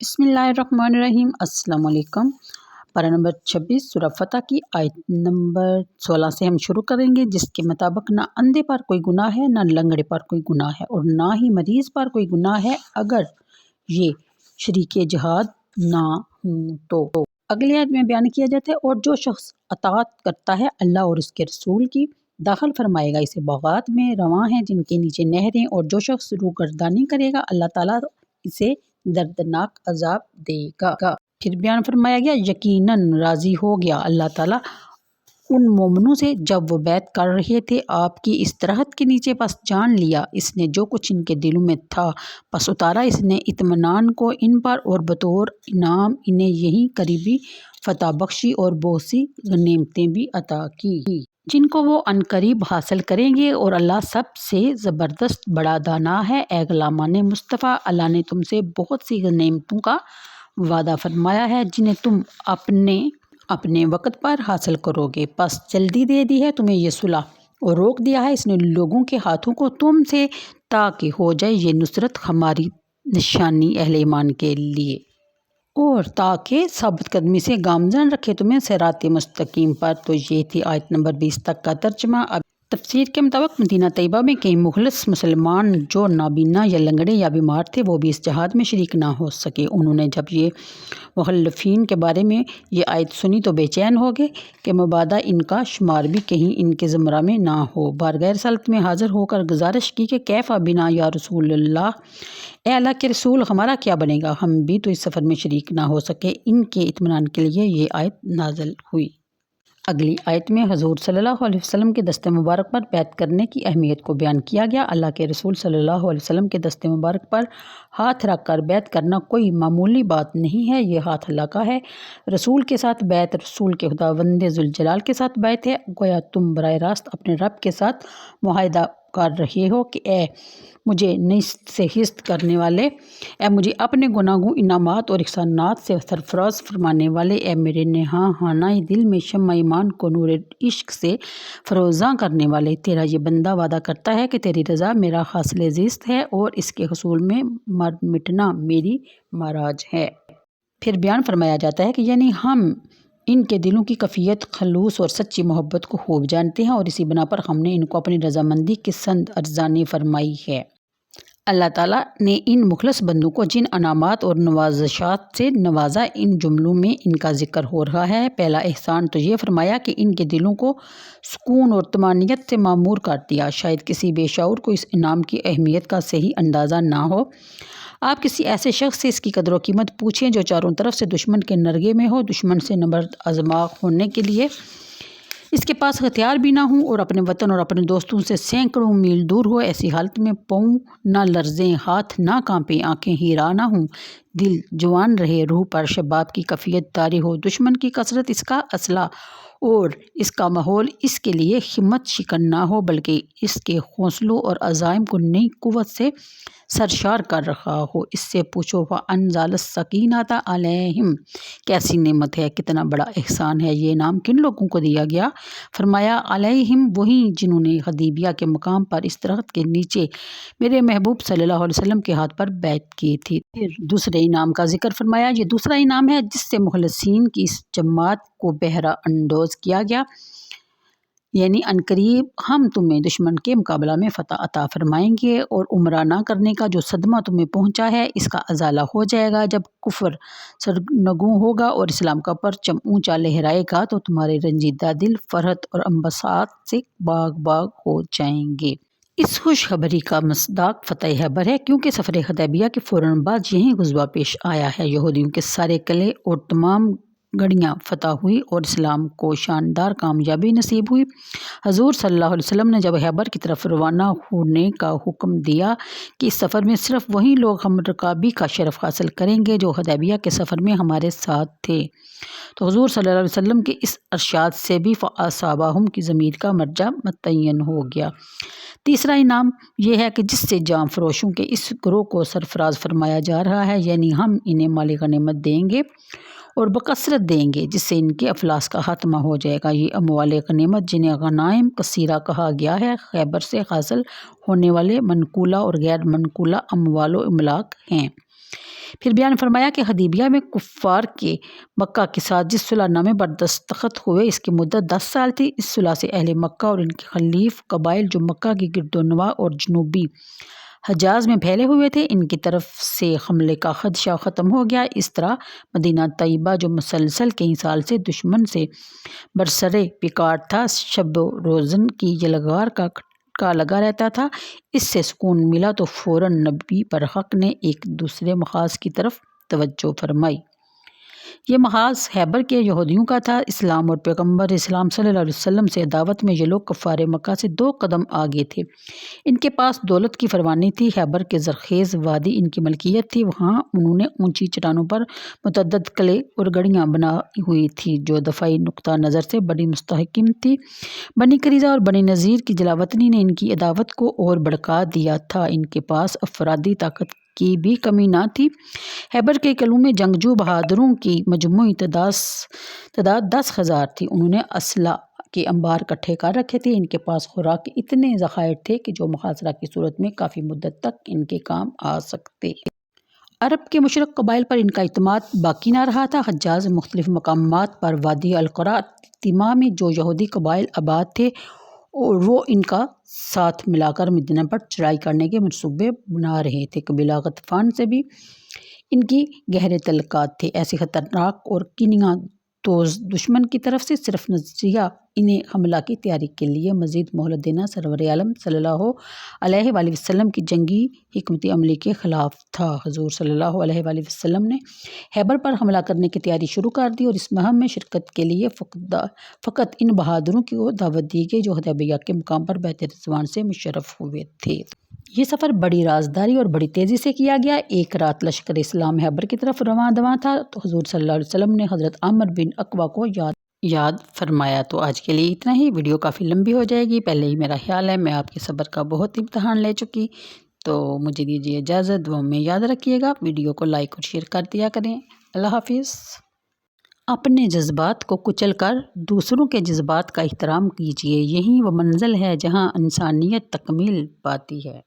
बिस्मिल्लाहिर्रहमानिर्रहीम। अस्सलाम वालेकुम। पारा नंबर 26 सूरह फ़तह की आयत नंबर 16 से हम शुरू करेंगे, जिसके मुताबिक ना अंधे पर कोई गुनाह है, ना लंगड़े पर कोई गुनाह है और ना ही मरीज़ पर कोई गुनाह है अगर ये शरीके जिहाद ना हों तो। अगली आयत में बयान किया जाता है, और जो शख्स अताअत करता है अल्लाह और उसके रसूल की, दाखिल फरमाएगा इसे बागात में रवां हैं जिनके नीचे नहरें, और जो शख्स रूगर्दानी करेगा अल्लाह ताला इसे दर्दनाक अजाब देगा। फिर बयान फरमाया गया, यकीनन राज़ी हो गया अल्लाह ताला उन मोमनों से जब वो बैत कर रहे थे आपकी इस दरख्त के नीचे, बस जान लिया इसने जो कुछ इनके दिलों में था, बस उतारा इसने इत्मीनान को इन पर, और बतौर इनाम इन्हें यही करीबी फतह बख्शी और बहुत सी गनीमतें भी अता की जिनको वो अनकरीब हासिल करेंगे, और अल्लाह सबसे ज़बरदस्त बड़ा दाना है। ए ग़ुलामान मुस्तफ़ा, अल्लाह ने तुमसे बहुत सी गनीमतों का वादा फरमाया है जिन्हें तुम अपने वक़्त पर हासिल करोगे, बस जल्दी दे दी है तुम्हें ये सुलह, और रोक दिया है इसने लोगों के हाथों को तुमसे, ताकि हो जाए ये नुसरत हमारी निशानी अहले ईमान के लिए, और ताकि साबित कदमी से गामजन रखे तुम्हें सिराते मुस्तकीम पर। तो ये थी आयत नंबर 20 तक का तर्जमा। अब तफसीर के मुताबिक मदीना तैयबा में कई मुखलिस मुसलमान जो नाबीना या लंगड़े या बीमार थे, वो भी इस जहाद में शरीक ना हो सके। उन्होंने जब ये मुखल्लफीन के बारे में ये आयत सुनी तो बेचैन हो गए कि मबादा इनका शुमार भी कहीं इनके ज़मरा में ना हो। बारगाह रिसालत में हाज़िर होकर गुजारिश की कि कैफ़ा बिना या रसूलल्लाह, ए अल्लाह के रसूल हमारा क्या बनेगा, हम भी तो इस सफ़र में शरीक ना हो सके। इनके इत्मीनान के लिए ये आयत नाज़िल हुई। अगली आयत में हज़ूर सल्लल्लाहु अलैहि वसल्लम के दस्ते मुबारक पर बैत करने की अहमियत को बयान किया गया। अल्लाह के रसूल सल्लल्लाहु अलैहि वसल्लम के दस्ते मुबारक पर हाथ रख कर बैत करना कोई मामूली बात नहीं है। ये हाथ अल्लाह का है। रसूल के साथ बैत रसूल के खुदावंद ज़ुल जलाल के साथ बैत है। गोया तुम बराह रास्त अपने रब के साथ मुआहिदा कर रहे हो कि ए मुझे निस्त से हिस्त करने वाले, ए मुझे अपने गुनाहों इनामात और ihसानात से सरफराज फरमाने वाले, ए मेरे हानाए दिल में शम्मा ईमान को नूर इश्क से फरोज़ां करने वाले, तेरा ये बंदा वादा करता है कि तेरी रज़ा मेरा हासिल ज़िस्त है और इसके हसूल में मर मिटना मेरी मराज है। फिर बयान फरमाया जाता है कि यानी हम इनके दिलों की कफ़ियत, खलूस और सच्ची मोहब्बत को खूब जानते हैं, और इसी बना पर हमने इनको अपनी रज़ामंदी की संद अर्ज़ानी फरमाई है। अल्लाह ताला ने इन मुखलस बंदों को जिन अनामात और नवाज़शात से नवाजा, इन जुमलों में इनका ज़िक्र हो रहा है। पहला एहसान तो ये फरमाया कि इनके दिलों को सुकून और तमानियत से मामूर कर दिया। शायद किसी बेशऊर को इस इनाम की अहमियत का सही अंदाज़ा ना हो। आप किसी ऐसे शख्स से इसकी कदर व कीमत पूछें जो चारों तरफ से दुश्मन के नरगे में हो, दुश्मन से नबर्द आज़माक होने के लिए इसके पास हथियार भी ना हो, और अपने वतन और अपने दोस्तों से सैकड़ों मील दूर हो। ऐसी हालत में पाँव ना लर्जें, हाथ ना कांपे, आंखें हीरा ना हों, दिल जवान रहे, रूह पर शबाब की कफ़ियत तारी हो, दुश्मन की कसरत इसका असला और इसका माहौल इसके लिए हिम्मत शिकन ना हो, बल्कि इसके हौसलों और अज़ाइम को नई कुव्वत से सरशार कर रखा हो। इससे पूछो व अनज़ालस सकीनाता अलैहिम, कैसी नेमत है, कितना बड़ा एहसान है। ये नाम किन लोगों को दिया गया? फरमाया अलैहिम, वही जिन्होंने हदीबिया के मकाम पर इस दरख्त के नीचे मेरे महबूब सल्लल्लाहु अलैहि वसल्लम के हाथ पर बैत की थी। फिर दूसरे इनाम का जिक्र फरमाया, ये दूसरा इनाम है जिससे मुखलसीन की इस जमात को बहरा अंदोज किया गया, यानी अनकरीब हम तुम्हें दुश्मन के मुकाबला में फ़तह अता फरमाएंगे, और उम्रा ना करने का जो सदमा तुम्हें पहुंचा है इसका अजाला हो जाएगा। जब कुफ्र सरनगू होगा और इस्लाम का परचम ऊंचा लहराएगा, तो तुम्हारे रंजीदा दिल फरहत और अम्बसात से बाग बाग हो जाएंगे। इस खुशखबरी का मसदाक फ़तह खैबर है, क्योंकि सफ़र हुदैबिया के फ़ौरन बाद यही गुज़वा पेश आया है। यहूदियों के सारे किले और तमाम गढ़ियाँ फ़तह हुई और इस्लाम को शानदार कामयाबी नसीब हुई। हज़ूर सल्लल्लाहु अलैहि वसल्लम ने जब खैबर की तरफ रवाना होने का हुक्म दिया कि इस सफ़र में सिर्फ़ वही लोग हम रकाबी का शरफ़ हासिल करेंगे जो हुदैबिया के सफ़र में हमारे साथ थे, तो हज़ूर सल्लल्लाहु अलैहि वसल्लम के इस अरशाद से भी फ़असाबाहुम की ज़मीर का मर्जा मुतय्यन हो गया। तीसरा इनाम यह है कि जिससे जाम फरोशों के इस ग्रोह को सरफराज फरमाया जा रहा है, यानी हम इन्हें माली गनीमत देंगे और बकसरत देंगे, जिससे इनके अफलास का खात्मा हो जाएगा। ये अमवाल गनीमत जिन्हें गनाइम कसीरा कहा गया है, खैबर से हासिल होने वाले मनकूला और गैर मनकूला अमवाल व इमलाक हैं। پھر بیان فرمایا کہ حدیبیہ میں کفار کے مکہ کے ساتھ جس صلح نامے پر دستخط ہوئے اس کی مدت 10 سال تھی۔ اس صلح سے اہل مکہ اور ان کے خلیف قبائل جو مکہ کی گرد و نواح اور جنوبی حجاز میں پھیلے ہوئے تھے ان کی طرف سے حملے کا خدشہ ختم ہو گیا۔ اس طرح مدینہ طیبہ جو مسلسل کئی سال سے دشمن سے برسر پیکار تھا، شب و روزن کی یلغار کا لگا رہتا تھا، اس سے سکون ملا تو فوراً نبی برحق نے ایک دوسرے محاذ کی طرف توجہ فرمائی۔ یہ محاذ خیبر کے یہودیوں کا تھا۔ اسلام اور پیغمبر اسلام صلی اللہ علیہ وسلم سے دعوت میں یہ لوگ کفار مکہ سے 2 قدم آگے تھے۔ ان کے پاس دولت کی فراوانی تھی۔ خیبر کے زرخیز وادی ان کی ملکیت تھی۔ وہاں انہوں نے اونچی چٹانوں پر متعدد قلعے اور گڑھیاں بنائی ہوئی تھیں جو دفاعی نقطہ نظر سے بڑی مستحکم تھی۔ بنی قریظہ اور بنی نذیر کی جلاوطنی نے ان کی عداوت کو اور بڑھا دیا تھا۔ ان کے پاس افرادی طاقت کی بھی کمی نہ تھی۔ خیبر کے قلعوں میں جنگجو بہادروں کی مجموعی تعداد 10,000 تھی۔ انہوں نے اسلحہ کے انبار اکٹھے کر رکھے تھے۔ ان کے پاس خوراک کے اتنے ذخائر تھے کہ جو محاصرہ کی صورت میں کافی مدت تک ان کے کام آ سکتے۔ عرب کے مشرک قبائل پر ان کا اعتماد باقی نہ رہا تھا۔ حجاز میں مختلف مقامات پر وادی القرا تیماء میں جو یہودی قبائل آباد تھے اور وہ ان کا ساتھ ملا کر مدینہ پر چڑھائی کرنے کے منصوبے بنا رہے تھے۔ قبیلہ غطفان سے بھی ان کی گہرے تعلقات تھے۔ ایسی خطرناک اور کینہ توز دشمن کی طرف سے صرف نظریہ انہیں حملہ کی تیاری کے لیے مزید مہلت دینا سرور عالم صلی اللہ علیہ وآلہ وسلم کی جنگی حکمت عملی کے خلاف تھا۔ حضور صلی اللہ علیہ وآلہ وسلم نے خیبر پر حملہ کرنے کی تیاری شروع کر دی اور اس مہم میں شرکت کے لیے فقط ان بہادروں کو دعوت دی گئی جو حدیبیہ کے مقام پر بیعت رضوان سے مشرف ہوئے تھے۔ یہ سفر بڑی رازداری اور بڑی تیزی سے کیا گیا۔ ایک رات لشکر اسلام خیبر کی طرف رواں دواں تھا تو حضور صلی اللہ علیہ وسلم نے حضرت عامر بن اقوا کو یاد فرمایا۔ تو آج کے لیے اتنا ہی، ویڈیو کافی لمبی ہو جائے گی، پہلے ہی میرا خیال ہے میں آپ کے صبر کا بہت امتحان لے چکی، تو مجھے دیجیے اجازت، دعاؤں میں یاد رکھیے گا، ویڈیو کو لائک اور شیئر کر دیا کریں۔ اللہ حافظ۔ اپنے جذبات کو کچل کر دوسروں کے جذبات کا احترام کیجیے، یہی وہ منزل ہے جہاں انسانیت تکمیل پاتی ہے۔